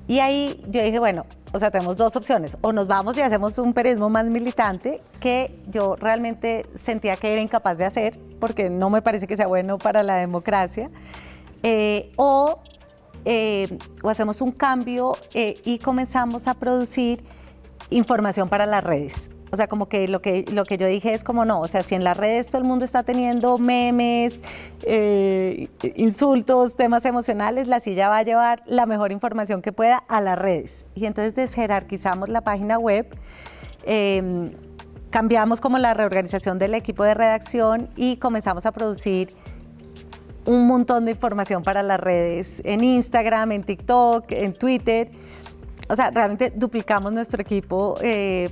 Y ahí yo dije, bueno, o sea, tenemos dos opciones, o nos vamos y hacemos un periodismo más militante, que yo realmente sentía que era incapaz de hacer, porque no me parece que sea bueno para la democracia, o hacemos un cambio y comenzamos a producir información para las redes. O sea, como que lo que yo dije es como no, o sea, si en las redes todo el mundo está teniendo memes, insultos, temas emocionales, La Silla va a llevar la mejor información que pueda a las redes. Y entonces desjerarquizamos la página web, cambiamos como la reorganización del equipo de redacción y comenzamos a producir un montón de información para las redes, en Instagram, en TikTok, en Twitter. o sea, realmente duplicamos nuestro equipo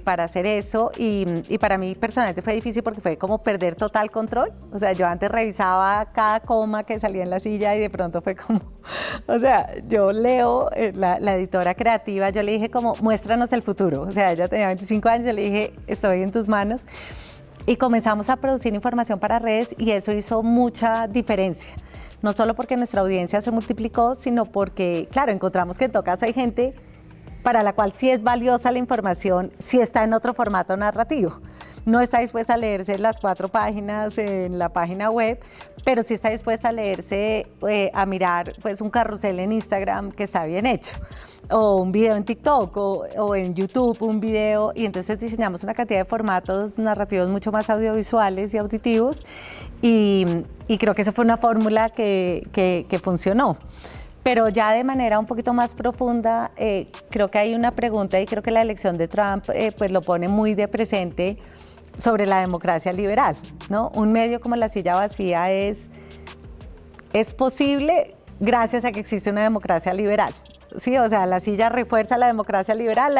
para hacer eso y para mí personalmente fue difícil porque fue como perder total control. O sea, yo antes revisaba cada coma que salía en la silla y de pronto fue como, o sea, yo Leo, la editora creativa, yo le dije como, muéstranos el futuro. O sea, ella tenía 25 años, yo le dije, estoy en tus manos. Y comenzamos a producir información para redes y eso hizo mucha diferencia. No solo porque nuestra audiencia se multiplicó, sino porque, claro, encontramos que en todo caso hay gente para la cual sí es valiosa la información, sí está en otro formato narrativo. No está dispuesta a leerse las 4 páginas en la página web, pero sí está dispuesta a leerse, a mirar pues, un carrusel en Instagram que está bien hecho, o un video en TikTok, o en YouTube un video, y entonces diseñamos una cantidad de formatos narrativos mucho más audiovisuales y auditivos, y creo que esa fue una fórmula que funcionó. Pero ya de manera un poquito más profunda, creo que hay una pregunta y creo que la elección de Trump pues lo pone muy de presente sobre la democracia liberal, ¿no? Un medio como La Silla Vacía es posible gracias a que existe una democracia liberal, ¿sí? O sea, La Silla refuerza la democracia liberal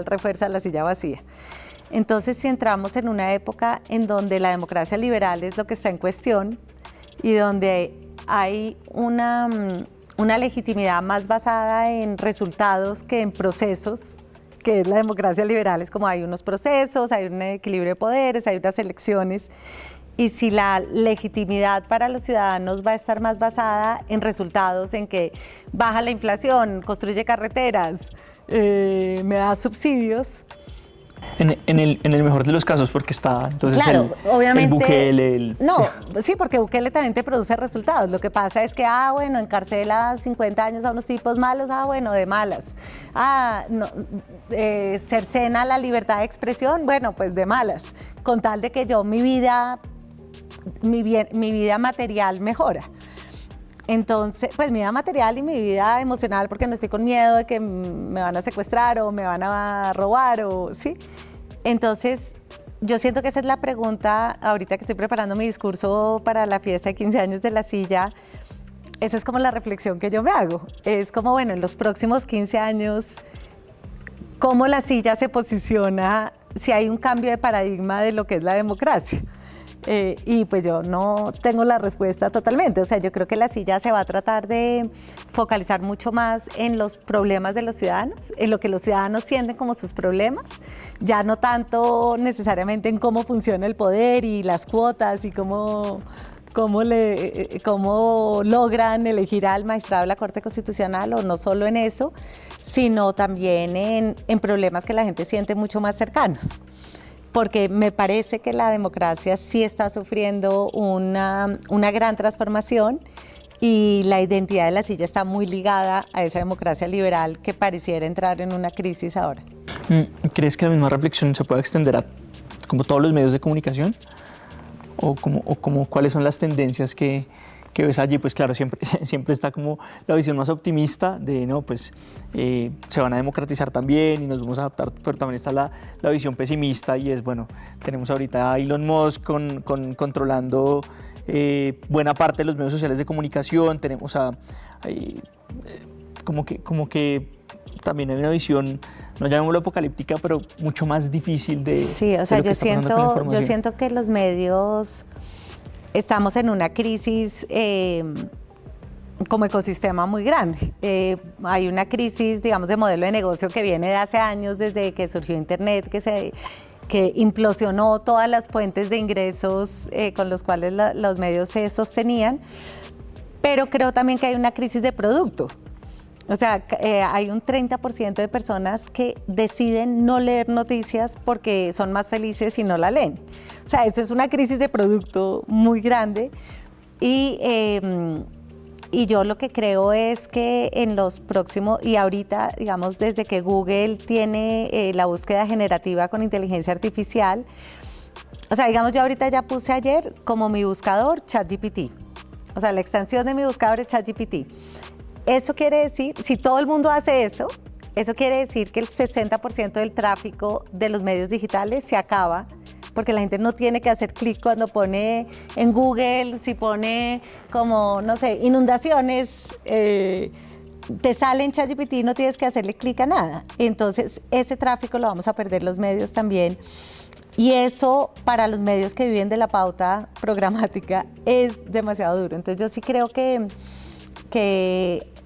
refuerza La Silla Vacía. Entonces, si entramos en una época en donde la democracia liberal es lo que está en cuestión y donde hay una legitimidad más basada en resultados que en procesos, que es la democracia liberal, es como hay unos procesos, hay un equilibrio de poderes, hay unas elecciones, y si la legitimidad para los ciudadanos va a estar más basada en resultados, en que baja la inflación, construye carreteras, me da subsidios. En el mejor de los casos, porque está entonces claro, obviamente, el Bukele. No, sí, porque Bukele también te produce resultados. Lo que pasa es que, bueno, encarcela 50 años a unos tipos malos, bueno, de malas. No, cercena la libertad de expresión, bueno, pues de malas. Con tal de que yo, mi vida material mejora. Entonces, pues mi vida material y mi vida emocional, porque no estoy con miedo de que me van a secuestrar o me van a robar, o ¿sí? Entonces, yo siento que esa es la pregunta, ahorita que estoy preparando mi discurso para la fiesta de 15 años de La Silla, esa es como la reflexión que yo me hago. Es como, bueno, en los próximos 15 años, ¿cómo La Silla se posiciona si hay un cambio de paradigma de lo que es la democracia? Y pues yo no tengo la respuesta totalmente. O sea, yo creo que La Silla se va a tratar de focalizar mucho más en los problemas de los ciudadanos, en lo que los ciudadanos sienten como sus problemas, ya no tanto necesariamente en cómo funciona el poder y las cuotas y cómo logran elegir al magistrado de la Corte Constitucional, o no solo en eso, sino también en problemas que la gente siente mucho más cercanos. Porque me parece que la democracia sí está sufriendo una gran transformación y la identidad de La Silla está muy ligada a esa democracia liberal que pareciera entrar en una crisis ahora. ¿Crees que la misma reflexión se puede extender a como todos los medios de comunicación? ¿O cuáles son las tendencias que ves allí? Pues claro, siempre está como la visión más optimista de, no, pues se van a democratizar también y nos vamos a adaptar, pero también está la visión pesimista y es, bueno, tenemos ahorita a Elon Musk controlando buena parte de los medios sociales de comunicación, tenemos como que también hay una visión, no llamémoslo apocalíptica, pero mucho más difícil de... Sí, o sea, yo siento que los medios... Estamos en una crisis como ecosistema muy grande. Hay una crisis, digamos, de modelo de negocio que viene de hace años, desde que surgió Internet, que implosionó todas las fuentes de ingresos con los cuales los medios se sostenían. Pero creo también que hay una crisis de producto. O sea, hay un 30% de personas que deciden no leer noticias porque son más felices si no la leen. O sea, eso es una crisis de producto muy grande y yo lo que creo es que en los próximos, y ahorita, digamos, desde que Google tiene la búsqueda generativa con inteligencia artificial, o sea, digamos, yo ahorita ya puse ayer como mi buscador ChatGPT. O sea, la extensión de mi buscador es ChatGPT. Eso quiere decir, si todo el mundo hace eso, eso quiere decir que el 60% del tráfico de los medios digitales se acaba, porque la gente no tiene que hacer clic cuando pone en Google, si pone como, no sé, inundaciones te sale en ChatGPT y no tienes que hacerle clic a nada. Entonces, ese tráfico lo vamos a perder los medios también. Y eso para los medios que viven de la pauta programática es demasiado duro. Entonces yo sí creo que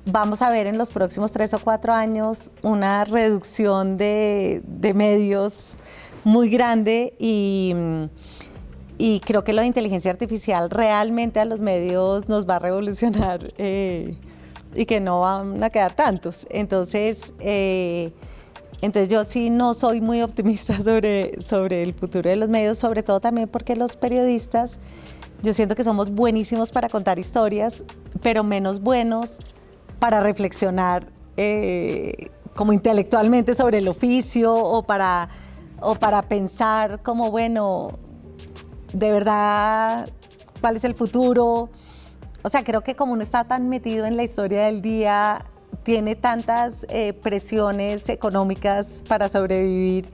vamos a ver en los próximos 3 o 4 años una reducción de medios muy grande y creo que lo de inteligencia artificial realmente a los medios nos va a revolucionar y que no van a quedar tantos. Entonces yo sí no soy muy optimista sobre el futuro de los medios, sobre todo también porque los periodistas, yo siento que somos buenísimos para contar historias, pero menos buenos para reflexionar como intelectualmente sobre el oficio o para pensar como, bueno, de verdad, ¿cuál es el futuro? O sea, creo que como uno está tan metido en la historia del día, tiene tantas presiones económicas para sobrevivir,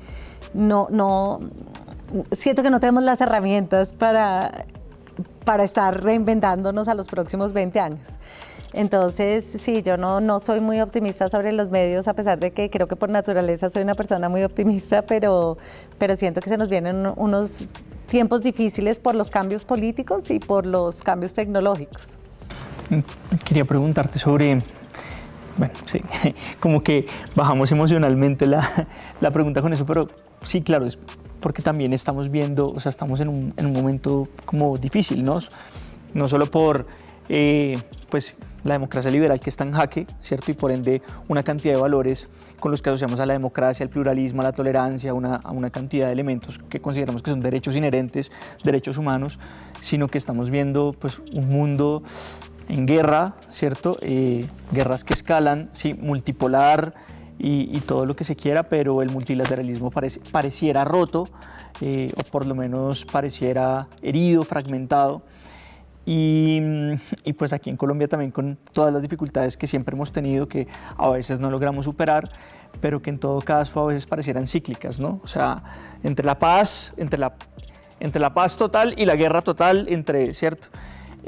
siento que no tenemos las herramientas para estar reinventándonos a los próximos 20 años. Entonces, sí, yo no soy muy optimista sobre los medios, a pesar de que creo que por naturaleza soy una persona muy optimista, pero siento que se nos vienen unos tiempos difíciles por los cambios políticos y por los cambios tecnológicos. Quería preguntarte sobre... Bueno, sí, como que bajamos emocionalmente la pregunta con eso, pero sí, claro, es porque también estamos viendo, o sea, estamos en un momento como difícil, ¿no? No solo por, pues, la democracia liberal que está en jaque, ¿cierto? Y por ende una cantidad de valores con los que asociamos a la democracia, al pluralismo, a la tolerancia, a una cantidad de elementos que consideramos que son derechos inherentes, derechos humanos, sino que estamos viendo, pues, un mundo en guerra, ¿cierto? Guerras que escalan, sí, multipolar y todo lo que se quiera, pero el multilateralismo pareciera roto, o por lo menos pareciera herido, fragmentado. Y pues aquí en Colombia también con todas las dificultades que siempre hemos tenido, que a veces no logramos superar, pero que en todo caso a veces parecieran cíclicas, ¿no? O sea, entre la paz total y la guerra total, ¿cierto?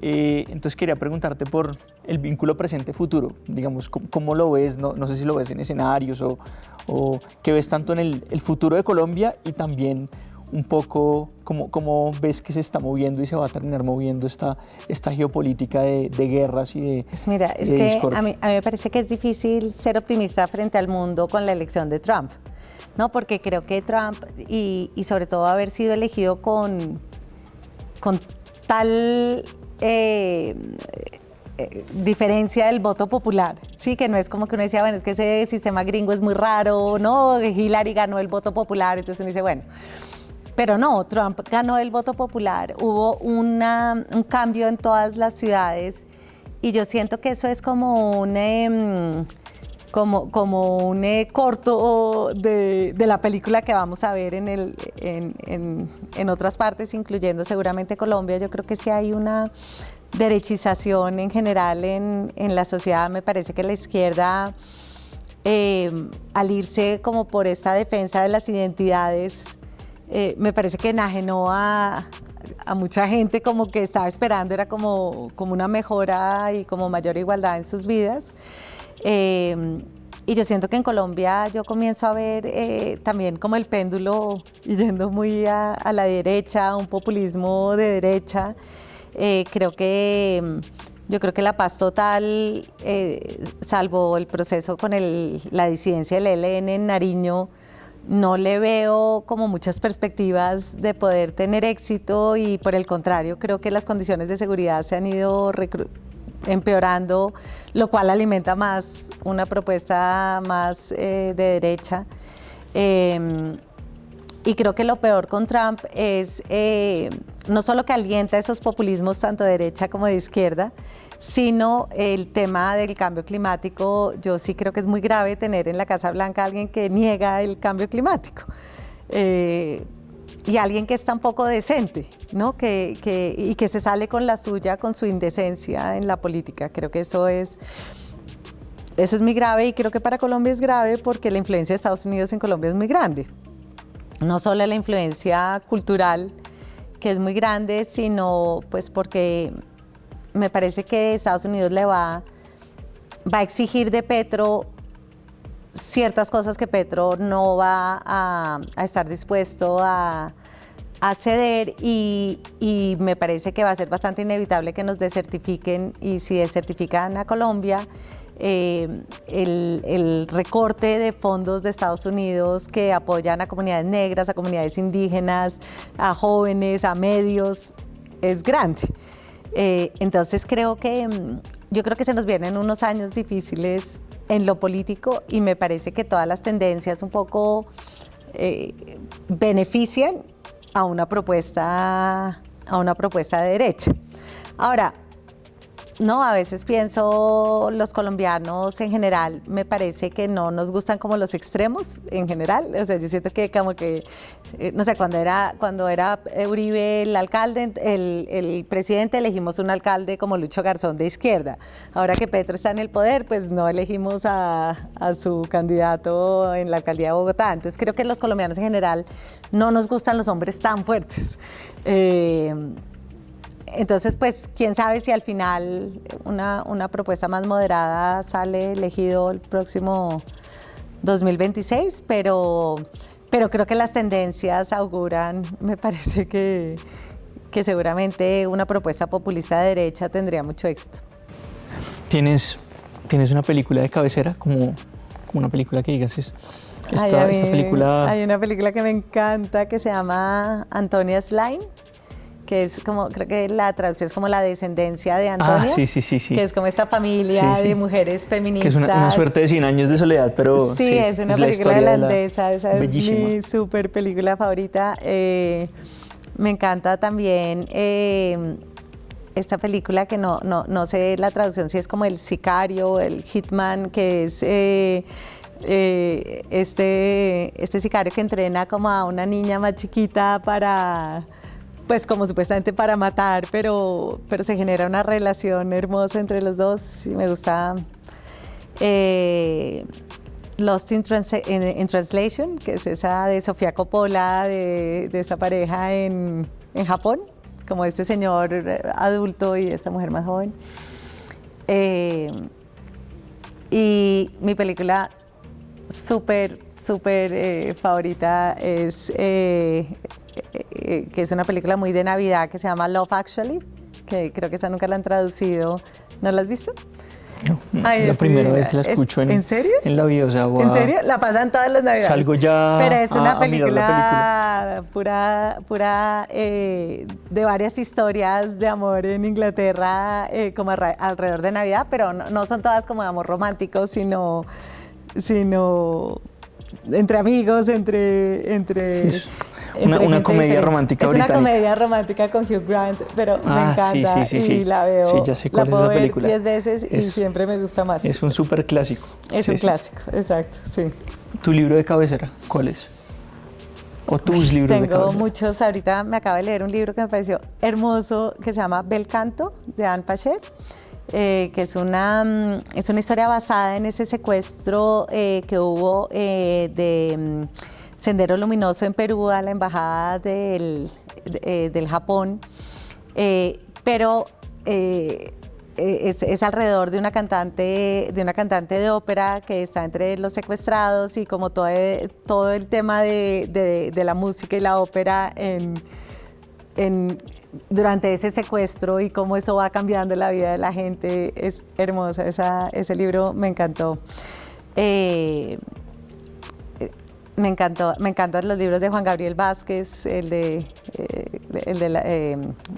Entonces quería preguntarte por el vínculo presente-futuro, digamos, ¿cómo lo ves? No sé si lo ves en escenarios o qué ves tanto en el futuro de Colombia y también un poco cómo ves que se está moviendo y se va a terminar moviendo esta geopolítica de guerras y de pues mira, es que a mí me parece que es difícil ser optimista frente al mundo con la elección de Trump, ¿no? Porque creo que Trump y sobre todo haber sido elegido con tal diferencia del voto popular, sí, que no es como que uno decía, bueno, es que ese sistema gringo es muy raro, no, Hillary ganó el voto popular, entonces uno dice, bueno, pero no, Trump ganó el voto popular, hubo un cambio en todas las ciudades y yo siento que eso es como un corto de la película que vamos a ver en otras partes, incluyendo seguramente Colombia. Yo creo que sí hay una derechización en general en la sociedad. Me parece que la izquierda, al irse como por esta defensa de las identidades, me parece que enajenó a mucha gente, como que estaba esperando, era como una mejora y como mayor igualdad en sus vidas. Y yo siento que en Colombia yo comienzo a ver también como el péndulo yendo muy a la derecha, un populismo de derecha. Yo creo que la paz total, salvo el proceso con la disidencia del ELN en Nariño, no le veo como muchas perspectivas de poder tener éxito y por el contrario creo que las condiciones de seguridad se han ido empeorando, lo cual alimenta más una propuesta más de derecha. Y creo que lo peor con Trump es no solo que alienta esos populismos tanto de derecha como de izquierda, sino el tema del cambio climático. Yo sí creo que es muy grave tener en la Casa Blanca a alguien que niega el cambio climático. Y alguien que es tan poco decente, ¿no? Y que se sale con la suya, con su indecencia en la política. Creo que eso es muy grave y creo que para Colombia es grave porque la influencia de Estados Unidos en Colombia es muy grande. No solo la influencia cultural, que es muy grande, sino pues porque me parece que Estados Unidos le va va a exigir de Petro ciertas cosas que Petro no va a estar dispuesto a ceder y me parece que va a ser bastante inevitable que nos desertifiquen y si desertifican a Colombia, el recorte de fondos de Estados Unidos que apoyan a comunidades negras, a comunidades indígenas, a jóvenes, a medios, es grande. Entonces yo creo que se nos vienen unos años difíciles en lo político y me parece que todas las tendencias un poco benefician a una propuesta de derecha. Ahora, no, a veces pienso los colombianos en general, me parece que no nos gustan como los extremos en general. O sea, yo siento que como que, no sé, cuando era Uribe el alcalde, el presidente, elegimos un alcalde como Lucho Garzón de izquierda. Ahora que Petro está en el poder, pues no elegimos a su candidato en la alcaldía de Bogotá. Entonces creo que los colombianos en general no nos gustan los hombres tan fuertes. Entonces, pues, quién sabe si al final una propuesta más moderada sale elegido el próximo 2026, pero creo que las tendencias auguran, me parece que seguramente una propuesta populista de derecha tendría mucho éxito. ¿Tienes una película de cabecera? Como una película que digas esta película... Hay una película que me encanta que se llama Antonia's Line, que es como, creo que la traducción es como la descendencia de Antonia. Sí. Que es como esta familia de mujeres feministas. Que es una suerte de 100 años de soledad, pero sí, es una película holandesa, esa es bellísima. Mi súper película favorita. Me encanta también esta película que no sé la traducción, si es como El Sicario, el Hitman, que es... este sicario que entrena como a una niña más chiquita para... pues como supuestamente para matar, pero se genera una relación hermosa entre los dos y me gusta. Lost in Translation, que es esa de Sofía Coppola, de esa pareja en Japón, como este señor adulto y esta mujer más joven. Y mi película súper favorita es... que es una película muy de Navidad que se llama Love Actually, que creo que esa nunca la han traducido. ¿No la has visto? No, la primera vez que la escucho ¿En serio? En la vida, o sea, ¿En serio? La pasan todas las Navidades. Salgo ya pero es una película pura de varias historias de amor en Inglaterra, como alrededor de Navidad, pero no son todas como de amor romántico, sino entre amigos, entre sí, una comedia romántica británica. Es una comedia romántica con Hugh Grant, pero me encanta y la veo. Sí, ya sé cuál es esa película. La puedo ver 10 veces y siempre me gusta más. Es un súper clásico. Es un clásico, exacto, sí. ¿Tu libro de cabecera cuál es? ¿O tus libros de cabecera? Tengo muchos. Ahorita me acabo de leer un libro que me pareció hermoso que se llama Bel Canto, de Anne Pachet. Que es una historia basada en ese secuestro que hubo de Sendero Luminoso en Perú a la embajada del Japón, pero es alrededor de una cantante de ópera que está entre los secuestrados y como todo el tema de la música y la ópera durante ese secuestro y cómo eso va cambiando la vida de la gente. Es hermosa, ese libro me encantó. Me encantan los libros de Juan Gabriel Vázquez, el de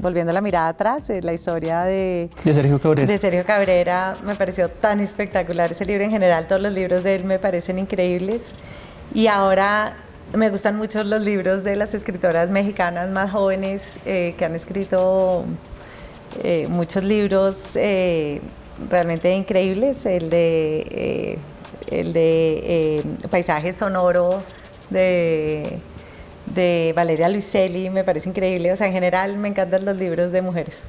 Volviendo la mirada atrás, la historia de Sergio Cabrera. De Sergio Cabrera, me pareció tan espectacular ese libro. En general, todos los libros de él me parecen increíbles. Y ahora me gustan mucho los libros de las escritoras mexicanas más jóvenes que han escrito muchos libros realmente increíbles. El de Paisaje Sonoro de Valeria Luiselli me parece increíble. O sea, en general me encantan los libros de mujeres.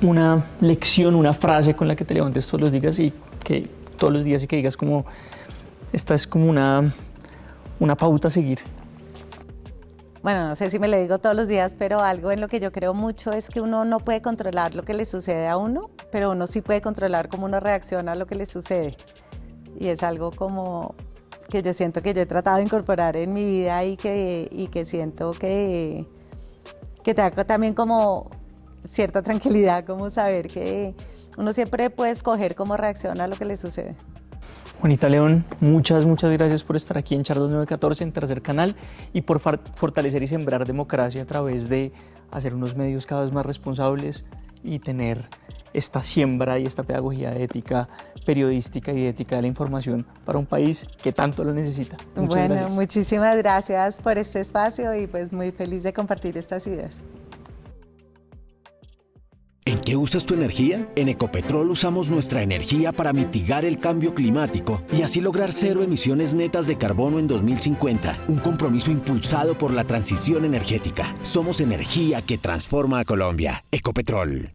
Una lección, una frase con la que te levantes todos los días y que digas como esta es como una pauta a seguir. Bueno, no sé si me lo digo todos los días, pero algo en lo que yo creo mucho es que uno no puede controlar lo que le sucede a uno, pero uno sí puede controlar cómo uno reacciona a lo que le sucede. Y es algo como que yo siento que yo he tratado de incorporar en mi vida y que siento que te da también como cierta tranquilidad, como saber que uno siempre puede escoger cómo reacciona a lo que le sucede. Juanita León, muchas gracias por estar aquí en Charlas 914 en Tercer Canal y por fortalecer y sembrar democracia a través de hacer unos medios cada vez más responsables y tener esta siembra y esta pedagogía de ética periodística y de ética de la información para un país que tanto lo necesita. Muchas gracias. Muchísimas gracias por este espacio y pues muy feliz de compartir estas ideas. ¿En qué usas tu energía? En Ecopetrol usamos nuestra energía para mitigar el cambio climático y así lograr 0 emisiones netas de carbono en 2050, un compromiso impulsado por la transición energética. Somos energía que transforma a Colombia. Ecopetrol.